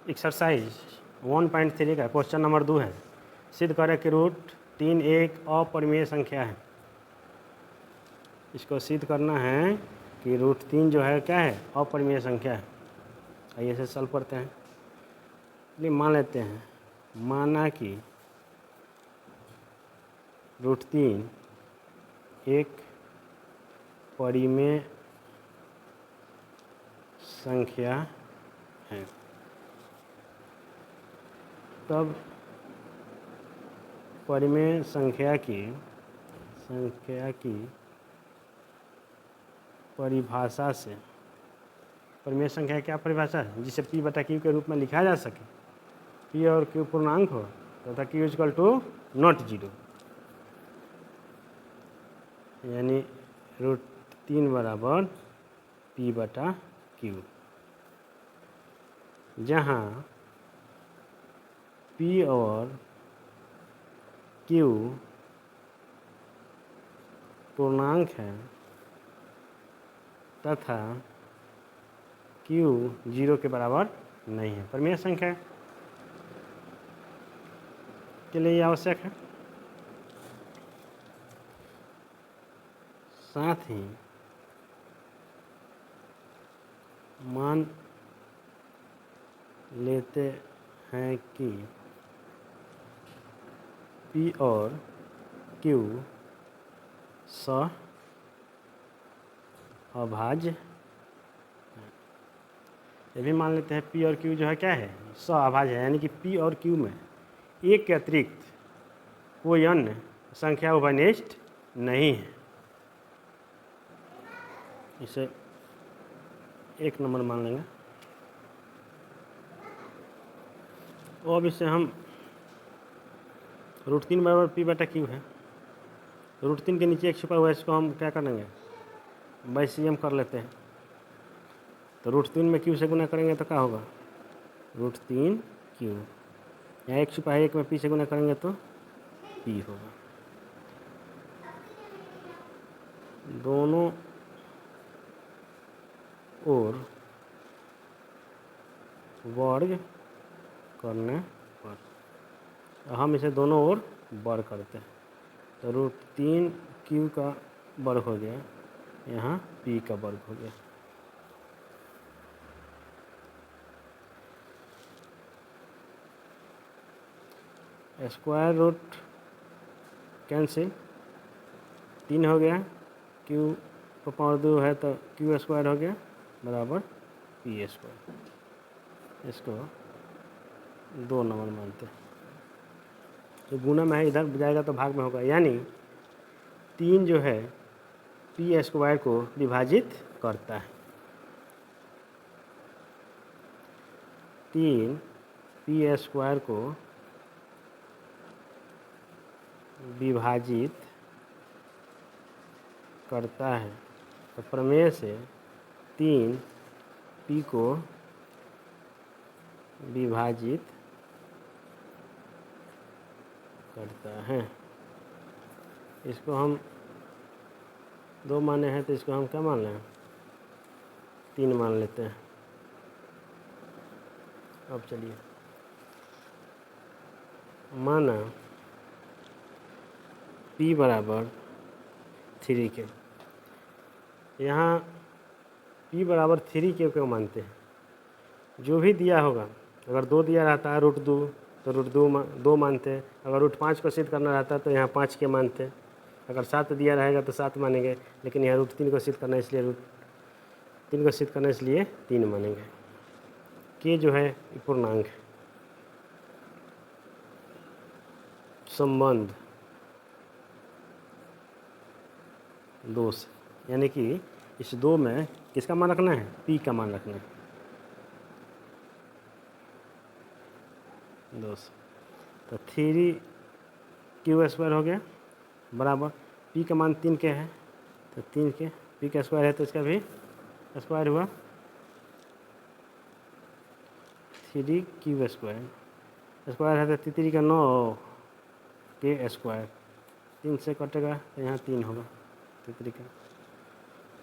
Exercise 1.3 का question number 2 है। सिद्ध करें कि रूट 3 एक अपरिमेय संख्या है। इसको सिद्ध करना है कि रूट 3 जो है क्या है, अपरिमेय संख्या है। आइए इसे सॉल्व करते हैं। चलिए मान लेते हैं, माना कि रूट 3 एक परिमेय संख्या है, तब परिमेय संख्या की परिभाषा से, परिमेय संख्या क्या परिभाषा है, जिसे p बटा q के रूप में लिखा जा सके। p और q पूर्णांक हो तथा q इक्वल टू नॉट 0, यानी रूट 3 बराबर p बटा q, जहाँ p और q पूर्णांक है तथा q 0 के बराबर नहीं है। परिमेय संख्या के लिए आवश्यक है। साथ ही मान लेते हैं कि p और q अभाज्य। ये भी मान लेते हैं p और q जो है क्या है, अभाज्य है, यानी कि p और q में एक के अतिरिक्त कोई अन्य संख्या उभयनिष्ठ नहीं है। इसे 1 नंबर मान लेंगे। और अब इसे हम रूट 3 बराबर p बटा q है। रूट 3 के नीचे एक छुपा हुआ है, इसको हम क्या करेंगे, बैसियम कर लेते हैं। तो रूट 3 में q से गुना करेंगे तो क्या होगा, रूट 3 q। यहाँ एक छुपा है, एक में p से गुना करेंगे तो p होगा। दोनों ओर वर्ग करने पर हम इसे दोनों ओर वर्ग करते हैं, तो रूट 3 q का वर्ग हो गया, यहाँ p का वर्ग हो गया। स्क्वायर रूट कैंसिल, 3 हो गया, q को पावर 2 है तो q स्क्वायर हो गया बराबर p स्क्वायर। इसको 2 नंबर मानते हैं। तो गुना में है, इधर जाएगा तो भाग में होगा, यानी 3 जो है p स्क्वायर को विभाजित करता है। 3 p स्क्वायर को विभाजित करता है, तो प्रमेय से 3 p को विभाजित करता है। इसको हम 2 माने हैं, तो इसको हम क्या मान लें, 3 मान लेते हैं। अब चलिए, माना p बराबर 3 के, यहाँ p बराबर 3 के क्यों मानते हैं, जो भी दिया होगा, अगर 2 दिया रहता है रूट 2 तो रूट 2 मानते हैं। अगर रूट 5 को सिद्ध करना रहता है तो यहाँ 5 के मानते हैं। अगर 7 दिया रहेगा तो 7 मानेंगे, लेकिन यहाँ रूट 3 को सिद्ध करना, इसलिए रूट 3 को सिद्ध करना, इसलिए 3 मानेंगे। के जो है पूर्णांक है, संबंध 2 से, यानी कि इस 2 में किसका मान रखना है, p का मान रखना है 2 से। तो 3 q स्क्वायर हो गया बराबर p का मान 3 के है, तो 3 के p का स्क्वायर है तो इसका भी स्क्वायर हुआ 3 q स्क्वायर। स्क्वायर है तो 3 का 9 के स्क्वायर, 3 से कटेगा तो यहाँ 3 होगा 3 का,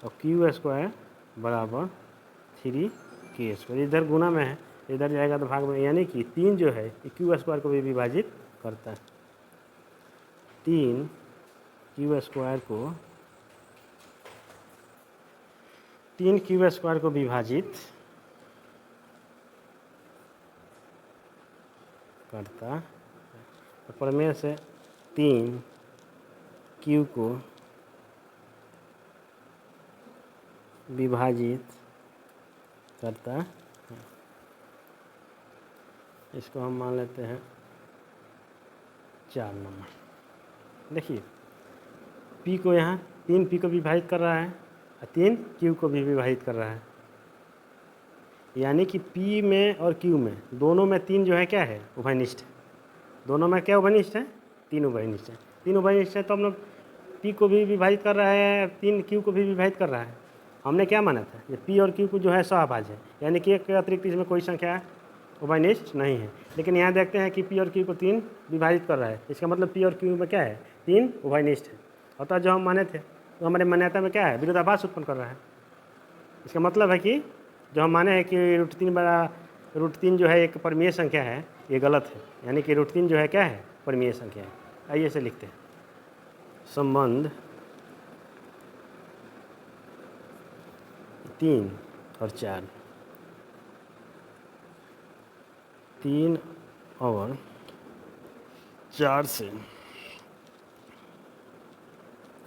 और q स्क्वायर बराबर 3 के स्क्वायर। इधर गुना में है इधर जाएगा तो भाग में, यानी कि 3 जो है क्यू स्क्वायर को भी विभाजित करता है। 3 क्यू स्क्वायर को विभाजित करता है। तो प्रमेय से 3 क्यू को विभाजित करता है। इसको हम मान लेते हैं 4 नंबर। देखिए पी को यहाँ 3 पी को विभाजित कर रहा है और 3 क्यू को भी विभाजित कर रहा है, यानी कि पी में और क्यू में दोनों में 3 जो है क्या है, उभयनिष्ठ है। दोनों में क्या उभयनिष्ठ है, 3 उभयनिष्ठ है। 3 उभयनिष्ठ है तो हम लोग पी को भी विभाजित कर रहा है, 3 क्यू को भी विभाजित कर रहा है। हमने क्या माना था, ये पी और क्यू को जो है सहभाज्य है, यानी कि एक के अतिरिक्त इसमें कोई संख्या उभयनिष्ठ नहीं है। लेकिन यहाँ देखते हैं कि पी और क्यू को 3 विभाजित कर रहा है, इसका मतलब पी और क्यू में क्या है, 3 उभयनिष्ठ है। अतः जो हम माने थे तो हमारे मान्यता में क्या है, विरोधाभास उत्पन्न कर रहा है। इसका मतलब है कि जो हम माने हैं कि √3 जो है एक परिमेय संख्या है, ये गलत है। यानी कि √3 जो है क्या है, परिमेय संख्या है। आइए इसे लिखते हैं। संबंध 3 और 4, 3 और 4 से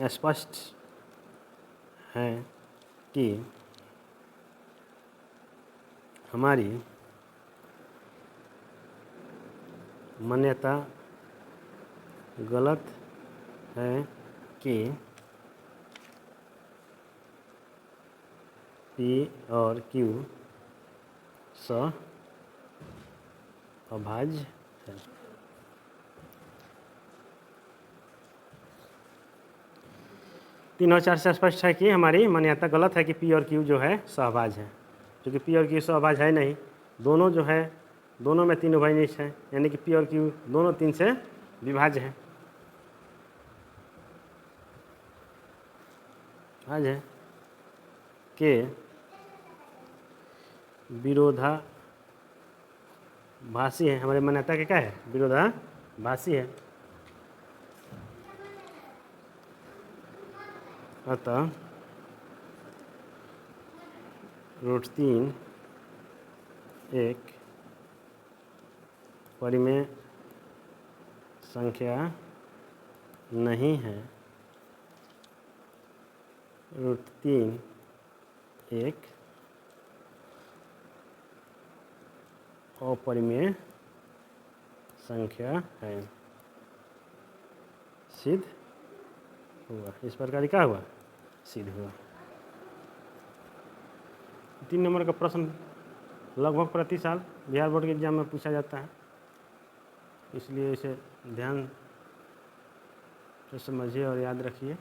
स्पष्ट है कि हमारी मान्यता गलत है कि पी और क्यू सहअभाज्य है। तीन और 4 से स्पष्ट है कि हमारी मान्यता गलत है कि पी और क्यू जो है सहभाज्य है, क्योंकि पी और क्यू सहभाज्य है नहीं। दोनों जो है, दोनों में 3 उभयनिष्ठ है, यानी कि पी और क्यू दोनों 3 से विभाज्य है। आज है के विरोधाभासी है। हमारी मान्यता के क्या है, विरोधाभासी है। अतः √3 एक परिमेय संख्या नहीं है। √3 एक अपरिमेय संख्या है। सिद्ध हुआ। इस प्रकार क्या हुआ, सिद्ध हुआ। 3 नंबर का प्रश्न लगभग प्रति साल बिहार बोर्ड के एग्जाम में पूछा जाता है, इसलिए इसे ध्यान से समझिए और याद रखिए।